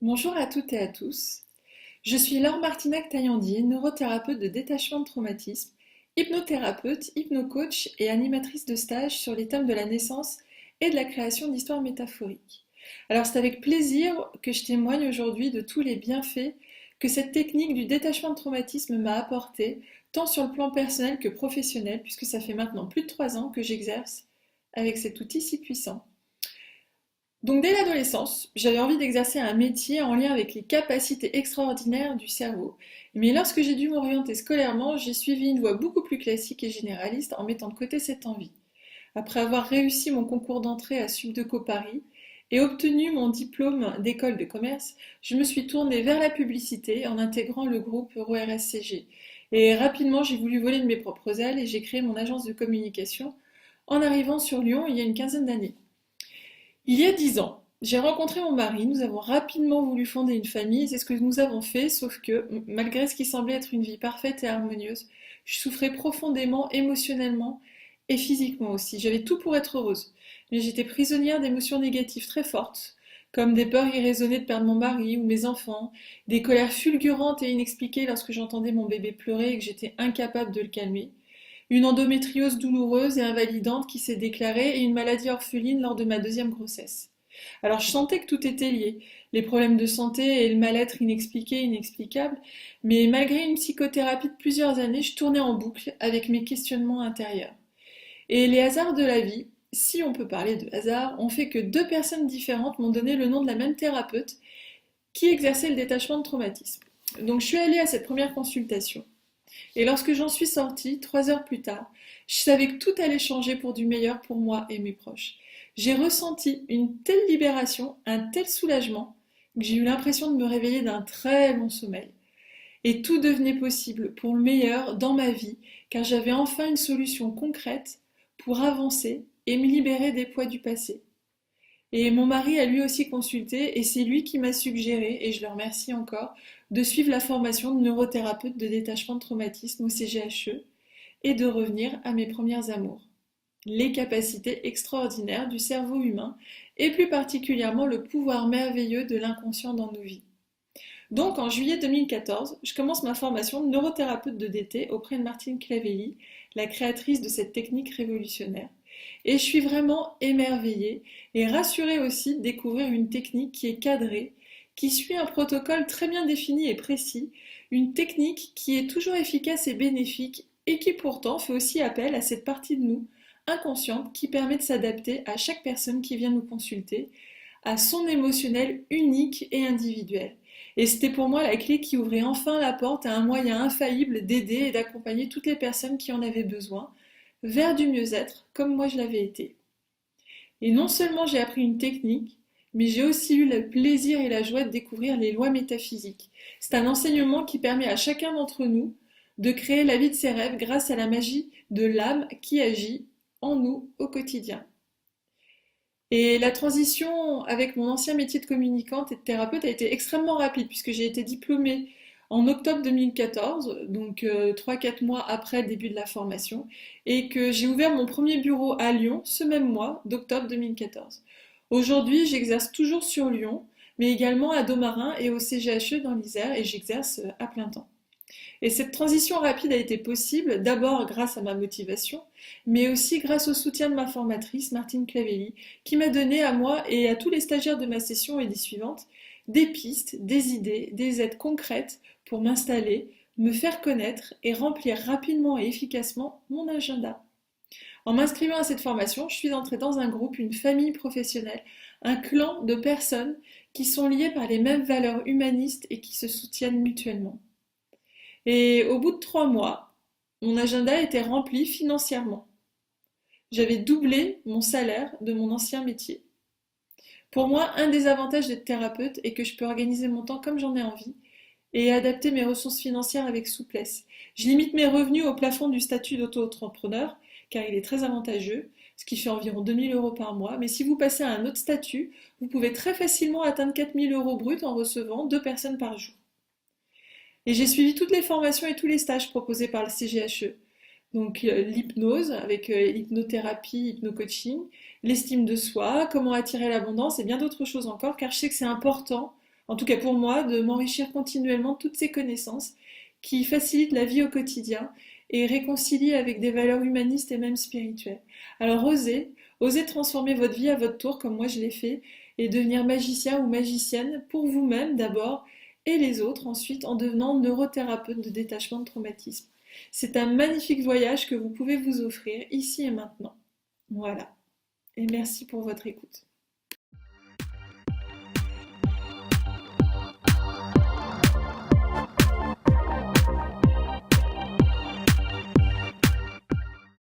Bonjour à toutes et à tous. Je suis Laure Martinac-Taillandier, neurothérapeute de détachement de traumatisme, hypnothérapeute, hypnocoach et animatrice de stage sur les thèmes de la naissance et de la création d'histoires métaphoriques. Alors c'est avec plaisir que je témoigne aujourd'hui de tous les bienfaits que cette technique du détachement de traumatisme m'a apporté, tant sur le plan personnel que professionnel, puisque ça fait maintenant plus de 3 ans que j'exerce avec cet outil si puissant. Donc dès l'adolescence, j'avais envie d'exercer un métier en lien avec les capacités extraordinaires du cerveau. Mais lorsque j'ai dû m'orienter scolairement, j'ai suivi une voie beaucoup plus classique et généraliste en mettant de côté cette envie. Après avoir réussi mon concours d'entrée à Subdeco Paris et obtenu mon diplôme d'école de commerce, je me suis tournée vers la publicité en intégrant le groupe EuroRSCG. Et rapidement, j'ai voulu voler de mes propres ailes et j'ai créé mon agence de communication en arrivant sur Lyon il y a une quinzaine d'années. Il y a 10 ans, j'ai rencontré mon mari, nous avons rapidement voulu fonder une famille, et c'est ce que nous avons fait, sauf que, malgré ce qui semblait être une vie parfaite et harmonieuse, je souffrais profondément, émotionnellement et physiquement aussi. J'avais tout pour être heureuse, mais j'étais prisonnière d'émotions négatives très fortes, comme des peurs irraisonnées de perdre mon mari ou mes enfants, des colères fulgurantes et inexpliquées lorsque j'entendais mon bébé pleurer et que j'étais incapable de le calmer, une endométriose douloureuse et invalidante qui s'est déclarée et une maladie orpheline lors de ma deuxième grossesse. Alors je sentais que tout était lié, les problèmes de santé et le mal-être inexpliqué, inexplicable, mais malgré une psychothérapie de plusieurs années, je tournais en boucle avec mes questionnements intérieurs. Et les hasards de la vie, si on peut parler de hasard, ont fait que deux personnes différentes m'ont donné le nom de la même thérapeute qui exerçait le détachement de traumatisme. Donc je suis allée à cette première consultation. Et lorsque j'en suis sortie, 3 heures plus tard, je savais que tout allait changer pour du meilleur pour moi et mes proches. J'ai ressenti une telle libération, un tel soulagement, que j'ai eu l'impression de me réveiller d'un très long sommeil. Et tout devenait possible pour le meilleur dans ma vie, car j'avais enfin une solution concrète pour avancer et me libérer des poids du passé. Et mon mari a lui aussi consulté et c'est lui qui m'a suggéré, et je le remercie encore, de suivre la formation de neurothérapeute de détachement de traumatisme au CGHE et de revenir à mes premières amours. Les capacités extraordinaires du cerveau humain et plus particulièrement le pouvoir merveilleux de l'inconscient dans nos vies. Donc en juillet 2014, je commence ma formation de neurothérapeute de DT auprès de Martine Clavelli, la créatrice de cette technique révolutionnaire. Et je suis vraiment émerveillée et rassurée aussi de découvrir une technique qui est cadrée, qui suit un protocole très bien défini et précis, une technique qui est toujours efficace et bénéfique et qui pourtant fait aussi appel à cette partie de nous, inconsciente, qui permet de s'adapter à chaque personne qui vient nous consulter, à son émotionnel unique et individuel. Et c'était pour moi la clé qui ouvrait enfin la porte à un moyen infaillible d'aider et d'accompagner toutes les personnes qui en avaient besoin vers du mieux-être, comme moi je l'avais été. Et non seulement j'ai appris une technique, mais j'ai aussi eu le plaisir et la joie de découvrir les lois métaphysiques. C'est un enseignement qui permet à chacun d'entre nous de créer la vie de ses rêves grâce à la magie de l'âme qui agit en nous au quotidien. Et la transition avec mon ancien métier de communicante et de thérapeute a été extrêmement rapide puisque j'ai été diplômée en octobre 2014, donc 3-4 mois après le début de la formation, et que j'ai ouvert mon premier bureau à Lyon ce même mois d'octobre 2014. Aujourd'hui, j'exerce toujours sur Lyon, mais également à Domarin et au CGHE dans l'Isère, et j'exerce à plein temps. Et cette transition rapide a été possible d'abord grâce à ma motivation, mais aussi grâce au soutien de ma formatrice, Martine Clavelli, qui m'a donné à moi et à tous les stagiaires de ma session et des suivantes des pistes, des idées, des aides concrètes pour m'installer, me faire connaître et remplir rapidement et efficacement mon agenda. En m'inscrivant à cette formation, je suis entrée dans un groupe, une famille professionnelle, un clan de personnes qui sont liées par les mêmes valeurs humanistes et qui se soutiennent mutuellement. Et au bout de 3 mois, mon agenda était rempli financièrement. J'avais doublé mon salaire de mon ancien métier. Pour moi, un des avantages d'être thérapeute est que je peux organiser mon temps comme j'en ai envie et adapter mes ressources financières avec souplesse. Je limite mes revenus au plafond du statut d'auto-entrepreneur, car il est très avantageux, ce qui fait environ 2 000 € par mois. Mais si vous passez à un autre statut, vous pouvez très facilement atteindre 4 000 € bruts en recevant 2 personnes par jour. Et j'ai suivi toutes les formations et tous les stages proposés par le CGHE. Donc l'hypnose avec hypnothérapie, hypnocoaching, l'estime de soi, comment attirer l'abondance et bien d'autres choses encore, car je sais que c'est important en tout cas pour moi, de m'enrichir continuellement de toutes ces connaissances qui facilitent la vie au quotidien et réconcilient avec des valeurs humanistes et même spirituelles. Alors osez transformer votre vie à votre tour comme moi je l'ai fait et devenir magicien ou magicienne pour vous-même d'abord et les autres ensuite en devenant neurothérapeute de détachement de traumatisme. C'est un magnifique voyage que vous pouvez vous offrir ici et maintenant. Voilà. Et merci pour votre écoute.